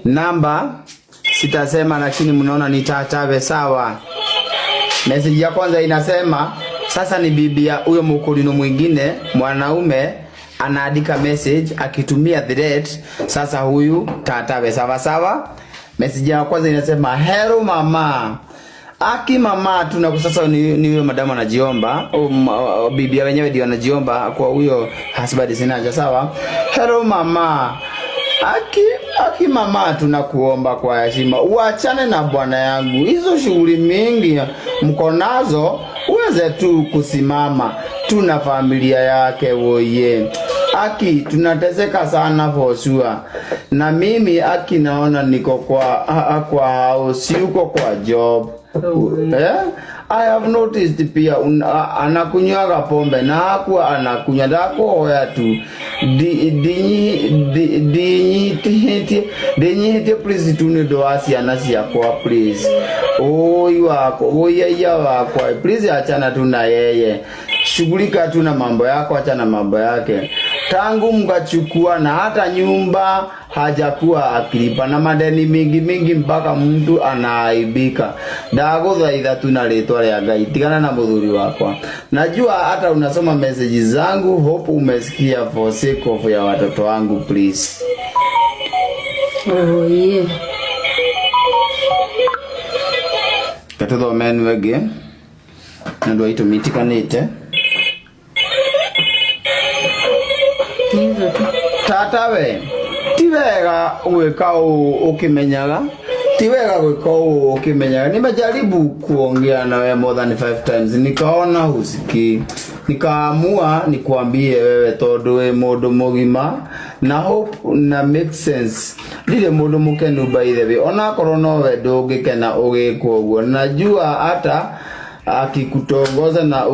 Namba sitasema, lakini mnaona ni tatawe. Sawa. Message ya kwanza inasema sasa ni bibia huyo mkulino mwingine mwanaume anaandika message akitumia thread. Sasa huyu tatawe. Sawa sawa. Message ya kwanza inasema hello mama. Aki mama tuna sasa ni huyo madama anajiomba, bibia wenyewe ndio anajiomba kwa huyo husband sinaja. Sawa. Hello mama. Aki mama tunakuomba kwa heshima uachane na bwana yangu. Hizo shughuli mingi mko nazo uweze tu kusimama. Tuna familia yake woye. Aki tunateseka sana for sure. Na mimi Aki naona niko kwa house uko kwa job. I have noticed pia anakunywa pombe na hakuwa anakunywa dako ya tu dinyi please tunido asiana sia kwa please oya wako please achana tu na yeye, shughulika tu na mambo yako, achana mambo yake. Tangu mkachukua na hata nyumba hajakuwa akilipa na madeni mingi mpaka mtu anaaibika. Ndaguthaitha tu na ritwa rĩa Ngai tigana na muthuri wakwa. Najua hata unasoma message zangu, hope umesikia. For sake of ya watoto wangu please. Oh yeah. Katoto men wege ndio ito mitikanite tatawe tiwega gwika ukimenyaga, tiwega gwika ukimenyaga. Nimejaribu kuongea na wewe more than 5 times nikaona husiki, nikaamua nikwambie wewe tondu we mundu mugima na hope na make sense. Lile mundu mukenu by the way ona korwo no we ndungikena ugikwo uguo. Najua hata akikutongoza na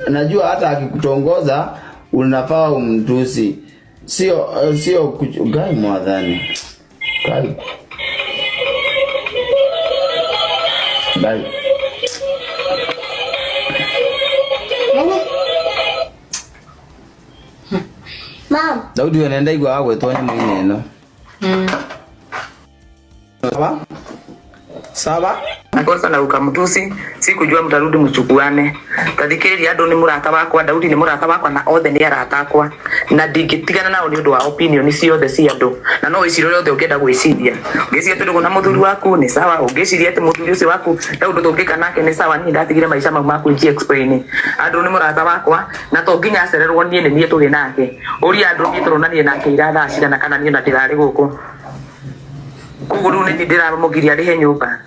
najua hata akikutongoza unafaa umtusi. Sio kuchugai mwadhani. Kai. Bye. Mom. Daudi anaenda igwa hapo etonya mwingine no. Sawa? Sawa? Nakosa na ukamtusi, sikujua mtarudi mchukuane. Tadikiri ado ni murata wakwa, Daudi ni murata wakwa na othe ni arata akwa. Na digitigana nao ni undu wa opinion isi othe si ando. Na no isiro yothe ugenda gwiciria. Ugeciria tundu na muthuri waku ni sawa, ugeciria ati muthuri ucio waku Daudi tungika nake ni sawa, ni ndatigire maisha maku nji explain. Ado ni murata wakwa na to nginya acererwo nie ni nie turi nake. Uri ando ni turonanie nake iratha acira na kana ni ona ndirari guku. Kuguru ni ndira mugiria rihe nyumba.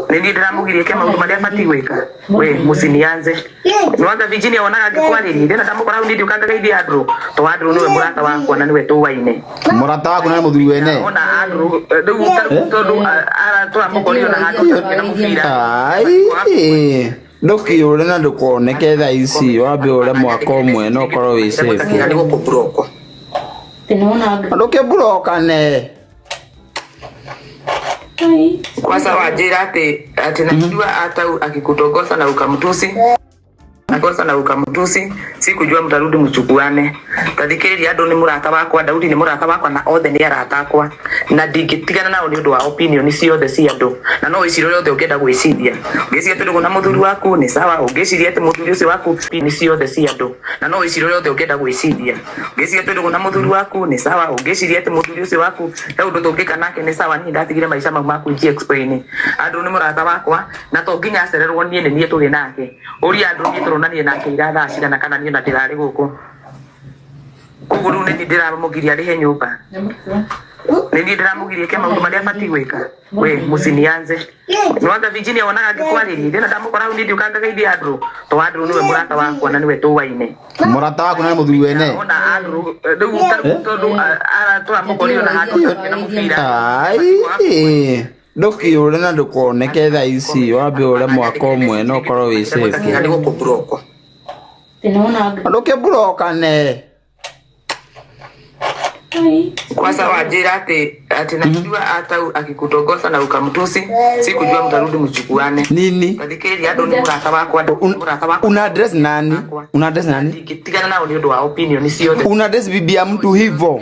Nini ndiramugirie ke maundu maria fati gwika we musinianze nwanga Virginia onaga gikwaliri ndina ndamukora undi ukanga gaidi Andrew to Andrew niwe murata wakwa na niwe tuwaine murata waku na muthuri wene ona Andrew ndu tondu ara turamukorio na handu na mufira ai ndoki ure na ndukoneke tha ici wambe ure mwaka umwe no korwo wi safe ni gukubroko tinaona ndoke brokane. Kwa sawa jira ati najua hata akikutongoza na ukamtusi. Nakosa na ukamtusi, sikujua mtarudi mchukuane. Tadikiri ado ni murata wakwa, Daudi ni murata wakwa na othe ni arata akwa. Na digitigana nao ni undu wa opinion isi othe si ando. Na no isiro yothe ugenda gwiciria. Ugeciria tundu na muthuri waku ni sawa, ugeciria ati muthuri ucio waku ni si othe si ando. Na no isiro yothe ugenda gwiciria. Ugeciria tundu na muthuri waku ni sawa, ugeciria ati muthuri ucio waku Daudi tungika nake ni sawa, ni ndatigire maisha maku nji explain. Ado ni murata wakwa na to nginya acererwo nie ni nie turi nake. Uri ando ni turonanie nake iratha acira na kana ni ona ndirari guku. Kuguru ni ndiramugiria rihe nyumba. Nini ndiramugirie ke maundu maria fati gwika we musinianze nwanga Virginia onaga gikwaliri ndina ndamukora undi ukanga gaidi Andrew to Andrew niwe murata wakwa na niwe tuwaine Murata waku na muthuri wene ona Andrew ndu tondu ara turamukorio na handu na mufira ai ndoki ure na ndukoneke tha ici wambe ure mwaka umwe no korwo wi safe ni gukubroko tinaona ndoke brokane. Kwa sawa jira ati najua hata akikutongoza na ukamtusi, sikujua mtarudi mchukuane. Nini? Tadikiri ado ni murata wakwa, murata wakwa. Una address nani? Una address nani? Digitigana nao ni undu wa opinion isi othe. Una address bibi ya mtu hivyo.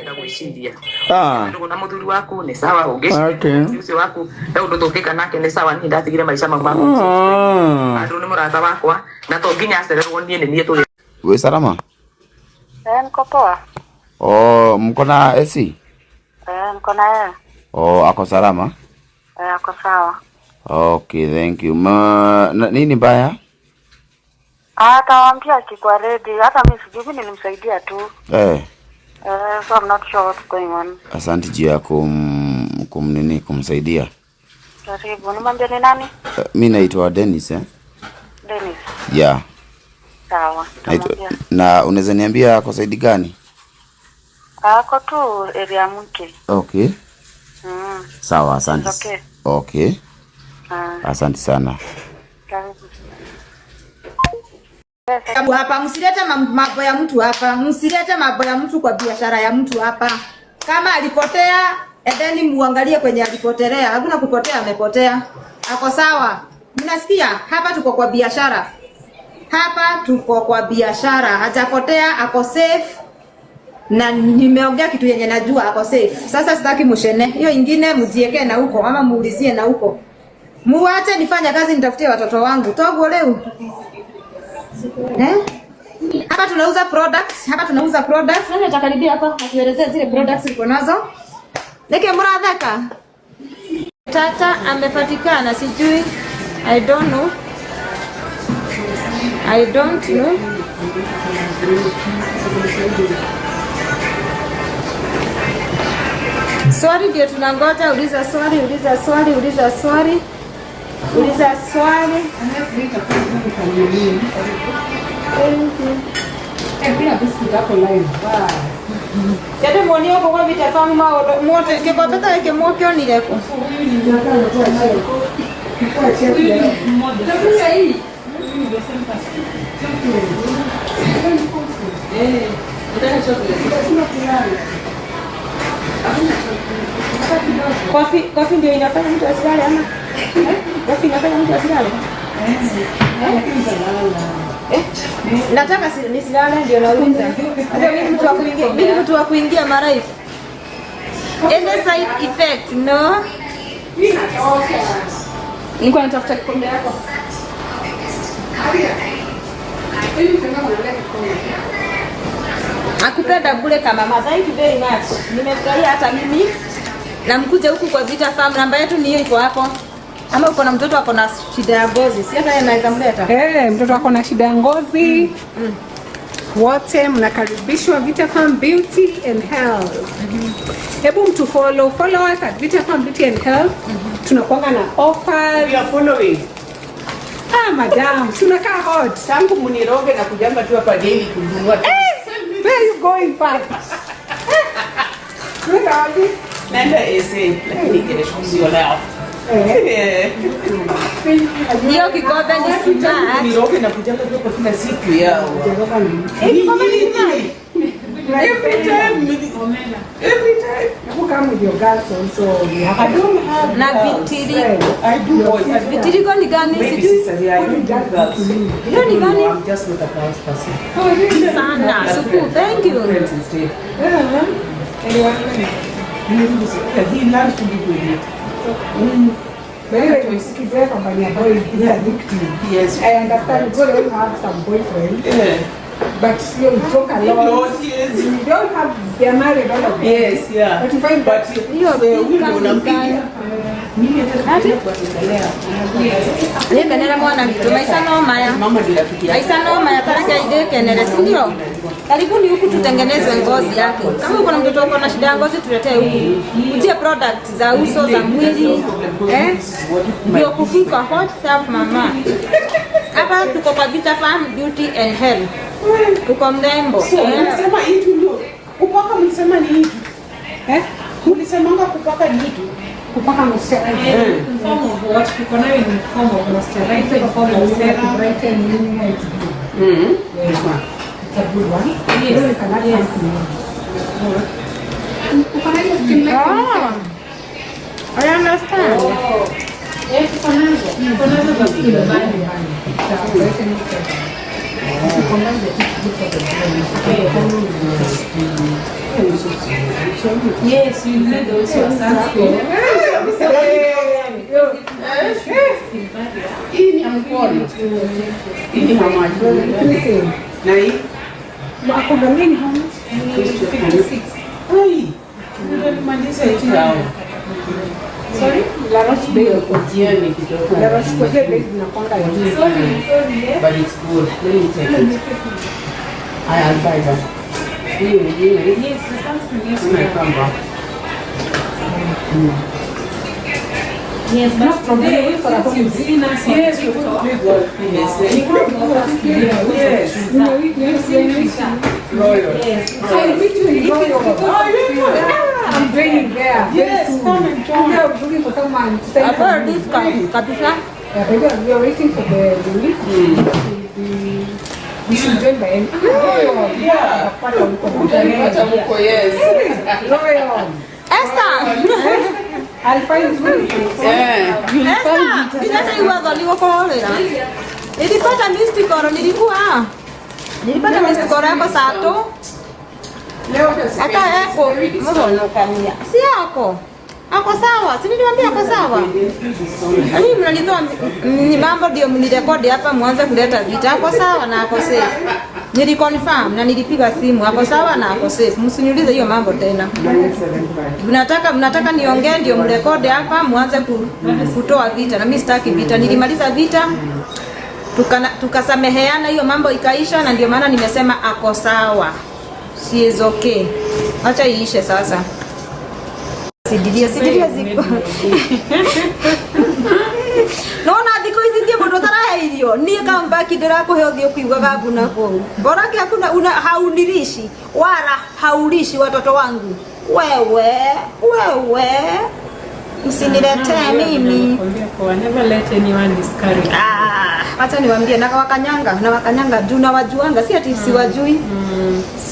Ndugu na muthuri waku ni sawa ungici. Okay. Ucio waku ndio ndo tofika nake ni sawa ni ndatigire maisha maku. Andu ni murata wakwa na to nginya acererwo nie ni nie tuli. We salama? Niko poa. Oh, mko na AC? Niko na yeye. Oh, ako salama? Ako sawa. Okay, thank you. Nini mbaya? Atawaambia kiko ready. Hata mimi sijui nilimsaidia tu. So I'm not sure what's going on. Asante juu ya kumsaidia. Karibu. Nimwambie ni nani? Mimi naitwa Dennis Dennis. Yeah. Sawa. Na unaweza niambia kwa saidi gani? Ako tu area mke. Okay. Sawa, asante. Okay. Asante sana. Karibu. Hapa msilete mambo ya mtu hapa. Msilete mambo ya mtu kwa biashara ya mtu hapa. Kama alipotea, endeni muangalie kwenye alipotelea. Hakuna kupotea, amepotea. Ako sawa. Mnasikia? Hapa tuko kwa biashara. Hapa tuko kwa biashara. Hajapotea, ako safe. Na nimeongea kitu yenye najua ako safe. Sasa sitaki mushene. Hiyo ingine mjieke na huko ama muulizie na huko. Muache nifanye kazi nitafutie watoto wangu. Togo leo. Hapa tunauza products. Nani atakaribia hapa atuelezee zile products uko nazo? Neke mradhaka. Tata amepatikana sijui. I don't know. Swali ndio tunangoja. Uliza swali. Bila biscuit hapo live. Yade monio kwa vita famu moto ke papeta ke mokyo ni leko. Coffee ndio inafanya mtu asilale ama? Coffee inafanya mtu asilale? Nataka nisilale ndio nauliza. Ndio mimi mtu wa kuingia maraifu. Any side effect no? Nilikuwa natafuta kikombe yako. Akupenda bure kama mama. Thank you very much. Nimefurahia hata mimi. Na mkuje huku kwa Vita Farm, namba yetu ni hiyo iko hapo. Ama uko na mtoto wako na shida ya ngozi, si hata yeye anaweza mleta. Mtoto wako na shida ya ngozi. Wote mnakaribishwa Vita Farm Beauty and Health. Hebu mtu follow us at Vita Farm Beauty and Health. Tunakuanga na offers. We are following. Madam, tunakaa hot. Tangu muniroge na kujamba tu hapa daily kununua. Where you going fast? Nenda ese, lakini kesho sio leo. Hiyo kikombe ni smart. Muniroge na kujamba tu kwa kila siku yao. Every time. You come with your girls also. I don't have na vitiri. I do boys. Vitiri ni gani? Sijui. I don't do girls. Hiyo ni gani? I'm just not a girls person. Sana. Suku, thank you. He learned to live with it. Very toxic company boy is addictive. Yes. I understand. You don't have some boyfriend. Yeah. But you talk a lot. Yes. You don't have, they're married all of them. Yes, yeah. But you find but hiyo unapiga. Ni kenera mwana mtu maisha noma ya. Mama ndio rafiki yake. Maisha noma ya taraka ide kenere, si ndio? Karibuni huku tutengeneze ngozi yake. Kama uko na mtoto wako na shida ya ngozi tuletee huku. Utie products za uso za mwili. Ndio kufika hot self mama. Hapa tuko kwa Vita Farm Beauty and Health. Tuko mrembo. Unasema hitu ndio. Kupaka mlisema ni hitu. Mlisemanga kupaka ni hitu. Kupaka moisturizer. Form of what? Tuko nayo ni form of moisturizer, form of serum, brighten, illuminate. It's a good one. Yes. Uko na hiyo skin like I understand. Tuko nazo za skin. Yes, you said also Ini amkono. Ini hamaji. Na hii? Ako gani how much? 56. Ai. Ndio maliza hiyo yao. Sorry? La Roche Bay. Jioni kidogo. La Roche Bay zinakwanga hivi. But it's good. Let me take it. I'll buy that. Yes, the sunscreen is my Yes, No problem. For a few dinners. Yes, we will play golf. Yes. Royal. I meet you in Royal. I'm going there. Yes, come and join. We are looking for someone to stay. I've heard this kabisa. Yeah, we are waiting for the we should join by end. Royal. Yeah. Yes. Royal. Esther. I'll find you. Yeah. Esther, bila iwaga nilikorera. Nilipata missed call nilipata missed call yako saa 2. Hata yako mzonokania. Si yako. Ako sawa. Si niliwaambia ako sawa. Mimi mnanitoa ni mambo ndio mnirekodi hapa mwanze kuleta vita. Ako sawa na ako safe. Niliconfirm na nilipiga simu. Ako sawa na ako safe. Msiniulize hiyo mambo tena. Mnataka niongee ndio mrekodi hapa mwanze kutoa vita na mimi sitaki vita. Nilimaliza vita. Tukasameheana hiyo mambo ikaisha na ndio maana nimesema ako sawa. She is okay. Acha iishe sasa. Sidilia ziko. Nona thiko ici tie mundu taraheirio nie kamba kidira kuhe uthio kuigaga nguna kuu borake hakuna haunirishi wala haulishi watoto wangu wewe usiniletee mimi. Never let anyone discourage. Acha niwaambie na wakanyanga juu na wajuanga si ati siwajui.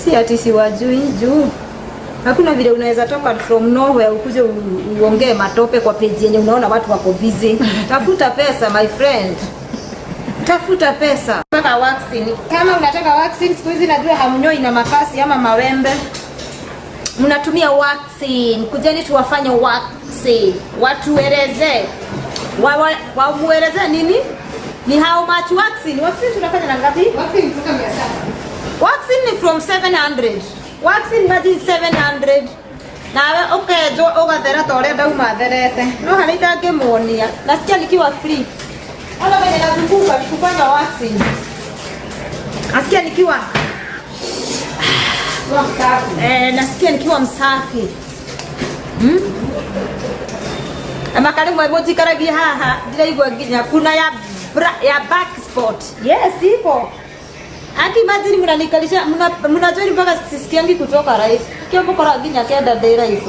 Si ati siwajui juu. Hakuna vile unaweza toka from nowhere ukuje uongee matope kwa page yenye unaona watu wako busy. Tafuta pesa my friend. Tafuta pesa. Nataka waxing. Kama unataka waxing siku hizi najua hamnyoi na makasi ama mawembe. Mnatumia waxing. Kujeni tuwafanye waxing. Watueleze. Wamueleze nini? Ni how much waxing? Waxing tunafanya na ngapi? Waxing kutoka 700. Waxing ni from 700. Waxing maji 700. Nawe ukejo ugathera tore ndauma therete. No harita ngemuonia. Nasikia nikiwa free. Ona wenye nazunguka kufanya waxing. Nasikia nikiwa nasikia nikiwa msafi. Ama kale mmoja karagia haha ndiraigwa nginya kuna ya back spot. Yes, ipo. Imagine mnanikalisha mnajua mpaka sisikiangi kutoka rais. Kio bokora ginya kenda dera hizo.